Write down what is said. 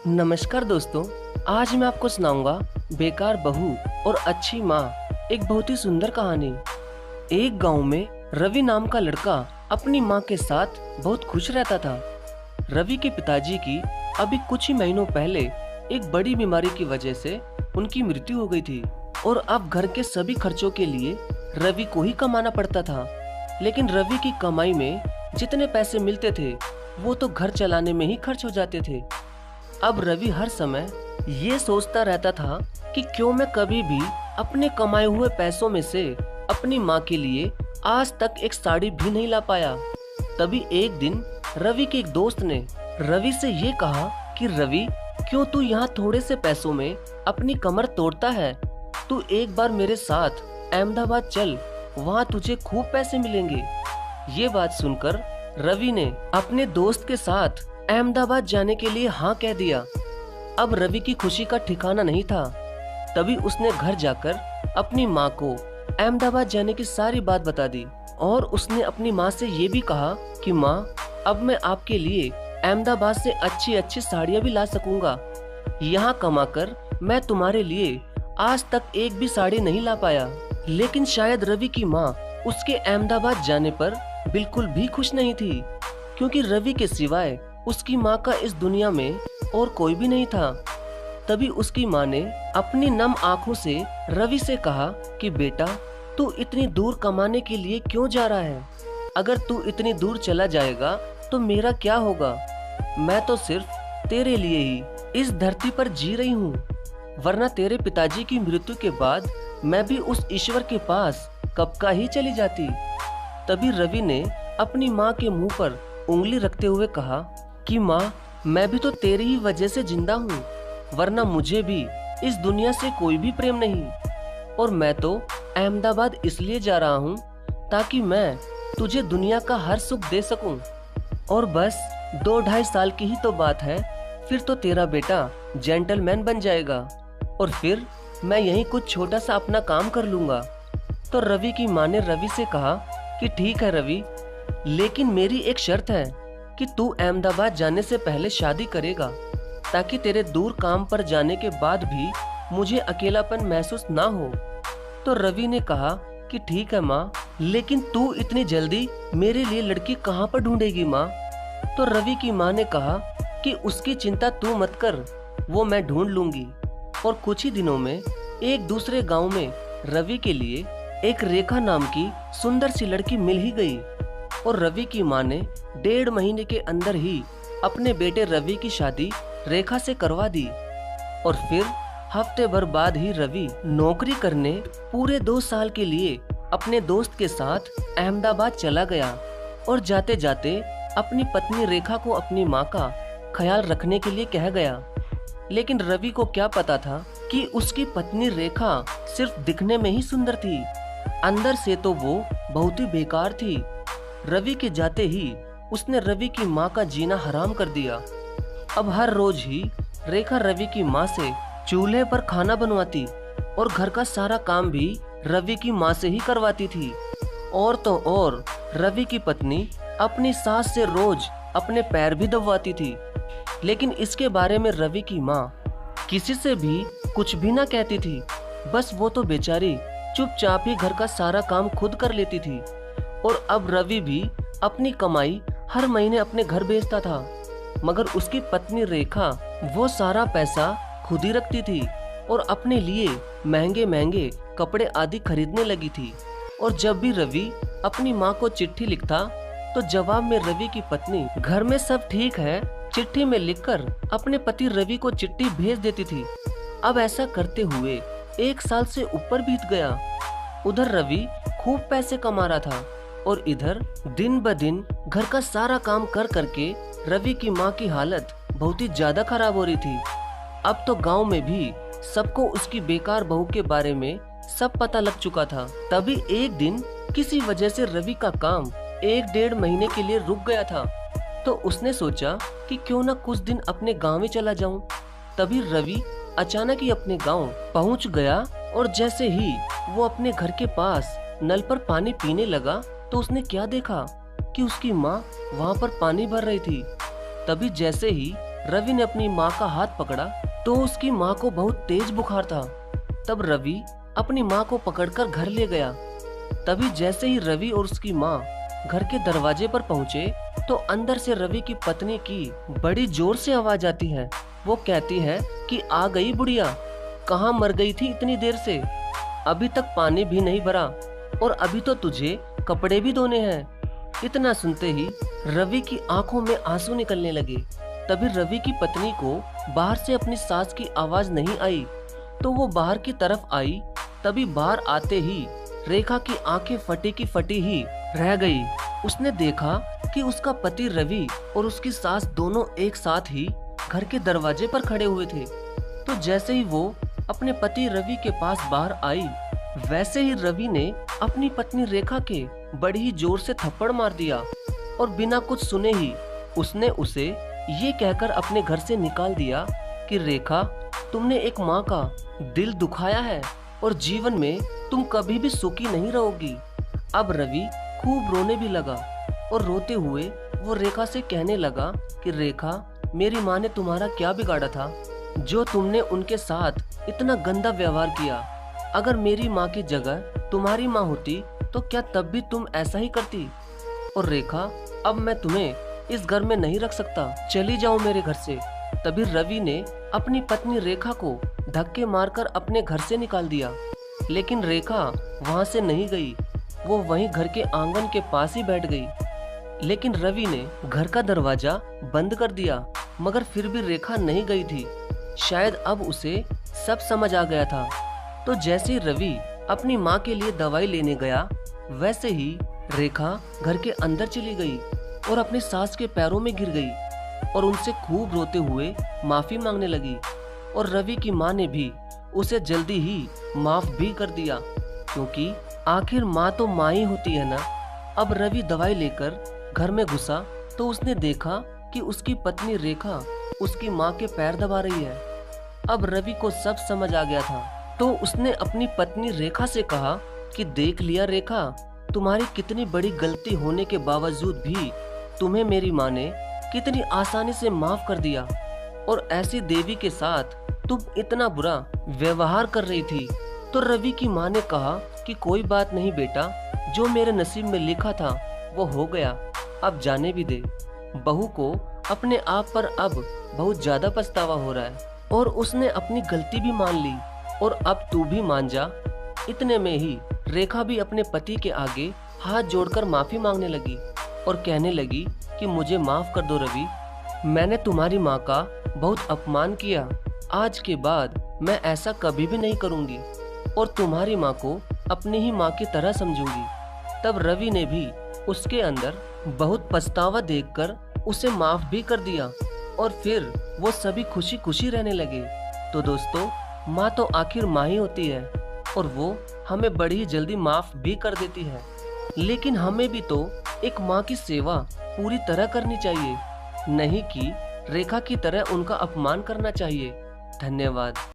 नमस्कार दोस्तों। आज मैं आपको सुनाऊंगा बेकार बहू और अच्छी माँ, एक बहुत ही सुंदर कहानी। एक गांव में रवि नाम का लड़का अपनी माँ के साथ बहुत खुश रहता था। रवि के पिताजी की अभी कुछ ही महीनों पहले एक बड़ी बीमारी की वजह से उनकी मृत्यु हो गई थी और अब घर के सभी खर्चों के लिए रवि को ही कमाना पड़ता था। लेकिन रवि की कमाई में जितने पैसे मिलते थे वो तो घर चलाने में ही खर्च हो जाते थे। अब रवि हर समय ये सोचता रहता था कि क्यों मैं कभी भी अपने कमाए हुए पैसों में से अपनी माँ के लिए आज तक एक साड़ी भी नहीं ला पाया। तभी एक दिन रवि के एक दोस्त ने रवि से ये कहा कि रवि, क्यों तू यहाँ थोड़े से पैसों में अपनी कमर तोड़ता है? तू एक बार मेरे साथ अहमदाबाद चल, वहाँ तुझे खूब पैसे मिलेंगे। ये बात सुनकर रवि ने अपने दोस्त के साथ अहमदाबाद जाने के लिए हाँ कह दिया। अब रवि की खुशी का ठिकाना नहीं था। तभी उसने घर जाकर अपनी माँ को अहमदाबाद जाने की सारी बात बता दी और उसने अपनी माँ से ये भी कहा कि माँ, अब मैं आपके लिए अहमदाबाद से अच्छी अच्छी साड़ियाँ भी ला सकूंगा। यहाँ कमाकर मैं तुम्हारे लिए आज तक एक भी साड़ी नहीं ला पाया। लेकिन शायद रवि की माँ उसके अहमदाबाद जाने पर बिल्कुल भी खुश नहीं थी, क्योंकि रवि के सिवाय उसकी माँ का इस दुनिया में और कोई भी नहीं था। तभी उसकी माँ ने अपनी नम आंखों से रवि से कहा कि बेटा, तू इतनी दूर कमाने के लिए क्यों जा रहा है? अगर तू इतनी दूर चला जाएगा तो मेरा क्या होगा? मैं तो सिर्फ तेरे लिए ही इस धरती पर जी रही हूँ, वरना तेरे पिताजी की मृत्यु के बाद मैं भी उस ईश्वर के पास कब का ही चली जाती। तभी रवि ने अपनी माँ के मुंह पर उंगली रखते हुए कहा कि माँ, मैं भी तो तेरी ही वजह से जिंदा हूँ, वरना मुझे भी इस दुनिया से कोई भी प्रेम नहीं। और मैं तो अहमदाबाद इसलिए जा रहा हूँ ताकि मैं तुझे दुनिया का हर सुख दे सकूं। और बस 2-2.5 साल की ही तो बात है, फिर तो तेरा बेटा जेंटलमैन बन जाएगा और फिर मैं यहीं कुछ छोटा सा अपना काम कर लूंगा। तो रवि की माँ ने रवि से कहा कि ठीक है रवि, लेकिन मेरी एक शर्त है कि तू अहमदाबाद जाने से पहले शादी करेगा, ताकि तेरे दूर काम पर जाने के बाद भी मुझे अकेलापन महसूस ना हो। तो रवि ने कहा कि ठीक है माँ, लेकिन तू इतनी जल्दी मेरे लिए लड़की कहाँ पर ढूंढेगी माँ? तो रवि की माँ ने कहा कि उसकी चिंता तू मत कर, वो मैं ढूंढ लूंगी। और कुछ ही दिनों में एक दूसरे गांव में रवि के लिए एक रेखा नाम की सुंदर सी लड़की मिल ही गई। और रवि की माँ ने 1.5 महीने के अंदर ही अपने बेटे रवि की शादी रेखा से करवा दी। और फिर हफ्ते भर बाद ही रवि नौकरी करने पूरे 2 साल के लिए अपने दोस्त के साथ अहमदाबाद चला गया और जाते जाते अपनी पत्नी रेखा को अपनी माँ का ख्याल रखने के लिए कह गया। लेकिन रवि को क्या पता था कि उसकी पत्नी रेखा सिर्फ दिखने में ही सुंदर थी, अंदर से तो वो बहुत ही बेकार थी। रवि के जाते ही उसने रवि की माँ का जीना हराम कर दिया। अब हर रोज ही रेखा रवि की माँ से चूल्हे पर खाना बनवाती और घर का सारा काम भी रवि की माँ से ही करवाती थी। और तो और रवि की पत्नी अपनी सास से रोज अपने पैर भी दबवाती थी। लेकिन इसके बारे में रवि की माँ किसी से भी कुछ भी ना कहती थी। बस वो तो बेचारी चुपचाप ही घर का सारा काम खुद कर लेती थी। और अब रवि भी अपनी कमाई हर महीने अपने घर भेजता था, मगर उसकी पत्नी रेखा वो सारा पैसा खुद ही रखती थी और अपने लिए महंगे महंगे कपड़े आदि खरीदने लगी थी। और जब भी रवि अपनी माँ को चिट्ठी लिखता तो जवाब में रवि की पत्नी घर में सब ठीक है चिट्ठी में लिखकर अपने पति रवि को चिट्ठी भेज देती थी। अब ऐसा करते हुए 1 साल से ऊपर बीत गया। उधर रवि खूब पैसे कमा रहा था और इधर दिन ब दिन घर का सारा काम कर करके रवि की माँ की हालत बहुत ही ज्यादा खराब हो रही थी। अब तो गांव में भी सबको उसकी बेकार बहू के बारे में सब पता लग चुका था। तभी एक दिन किसी वजह से रवि का काम 1-1.5 महीने के लिए रुक गया था। तो उसने सोचा कि क्यों ना कुछ दिन अपने गांव में चला जाऊं। तभी रवि अचानक ही अपने गांव पहुंच गया और जैसे ही वो अपने घर के पास नल पर पानी पीने लगा तो उसने क्या देखा कि उसकी माँ वहाँ पर पानी भर रही थी। तभी जैसे ही रवि ने अपनी माँ का हाथ पकड़ा तो उसकी माँ को बहुत तेज बुखार था। तब रवि अपनी माँ को पकड़कर घर ले गया। तभी जैसे ही रवि और उसकी माँ घर के दरवाजे पर पहुंचे तो अंदर से रवि की पत्नी की बड़ी जोर से आवाज आती है। वो कहती है कि आ गई बुढ़िया, कहाँ मर गई थी इतनी देर से, अभी तक पानी भी नहीं भरा और अभी तो तुझे कपड़े भी धोने हैं। इतना सुनते ही रवि की आंखों में आंसू निकलने लगे। तभी रवि की पत्नी को बाहर से अपनी सास की आवाज नहीं आई तो वो बाहर की तरफ आई। तभी बाहर आते ही रेखा की आंखें फटी की फटी ही रह गई। उसने देखा कि उसका पति रवि और उसकी सास दोनों एक साथ ही घर के दरवाजे पर खड़े हुए थे। तो जैसे ही वो अपने पति रवि के पास बाहर आई, वैसे ही रवि ने अपनी पत्नी रेखा के बड़ी ही जोर से थप्पड़ मार दिया और बिना कुछ सुने ही उसने उसे ये कहकर अपने घर से निकाल दिया कि रेखा, तुमने एक माँ का दिल दुखाया है और जीवन में तुम कभी भी सुखी नहीं रहोगी। अब रवि खूब रोने भी लगा और रोते हुए वो रेखा से कहने लगा कि रेखा, मेरी माँ ने तुम्हारा क्या बिगाड़ा था जो तुमने उनके साथ इतना गंदा व्यवहार किया। अगर मेरी माँ की जगह तुम्हारी माँ होती तो क्या तब भी तुम ऐसा ही करती। और रेखा, अब मैं तुम्हें इस घर में नहीं रख सकता, चली जाओ मेरे घर से। तभी रवि ने अपनी पत्नी रेखा को धक्के मारकर अपने घर से निकाल दिया, लेकिन रेखा वहां से नहीं गई। वो वहीं घर के आंगन के पास ही बैठ गई। लेकिन रवि ने घर का दरवाजा बंद कर दिया, मगर फिर भी रेखा नहीं गई थी। शायद अब उसे सब समझ आ गया था। तो जैसे ही रवि अपनी माँ के लिए दवाई लेने गया, वैसे ही रेखा घर के अंदर चली गई और अपनी सास के पैरों में गिर गई और उनसे खूब रोते हुए माफी मांगने लगी। और रवि की माँ ने भी उसे जल्दी ही माफ भी कर दिया, क्योंकि आखिर माँ तो माँ ही होती है ना। अब रवि दवाई लेकर घर में घुसा तो उसने देखा कि उसकी पत्नी रेखा उसकी माँ के पैर दबा रही है। अब रवि को सब समझ आ गया था, तो उसने अपनी पत्नी रेखा से कहा कि देख लिया रेखा, तुम्हारी कितनी बड़ी गलती होने के बावजूद भी तुम्हें मेरी माँ ने कितनी आसानी से माफ कर दिया, और ऐसी देवी के साथ तुम इतना बुरा व्यवहार कर रही थी। तो रवि की माँ ने कहा कि कोई बात नहीं बेटा, जो मेरे नसीब में लिखा था वो हो गया, अब जाने भी दे। बहू को अपने आप पर अब बहुत ज्यादा पछतावा हो रहा है और उसने अपनी गलती भी मान ली, और अब तू भी मान जा। इतने में ही रेखा भी अपने पति के आगे हाथ जोड़कर माफी मांगने लगी और कहने लगी कि मुझे माफ कर दो रवि, मैंने तुम्हारी माँ का बहुत अपमान किया। आज के बाद मैं ऐसा कभी भी नहीं करूँगी और तुम्हारी माँ को अपनी ही माँ की तरह समझूंगी। तब रवि ने भी उसके अंदर बहुत पछतावा देखकर उसे माफ भी कर दिया और फिर वो सभी खुशी खुशी रहने लगे। तो दोस्तों, माँ तो आखिर माँ ही होती है और वो हमें बड़ी ही जल्दी माफ भी कर देती है, लेकिन हमें भी तो एक माँ की सेवा पूरी तरह करनी चाहिए, नहीं कि रेखा की तरह उनका अपमान करना चाहिए। धन्यवाद।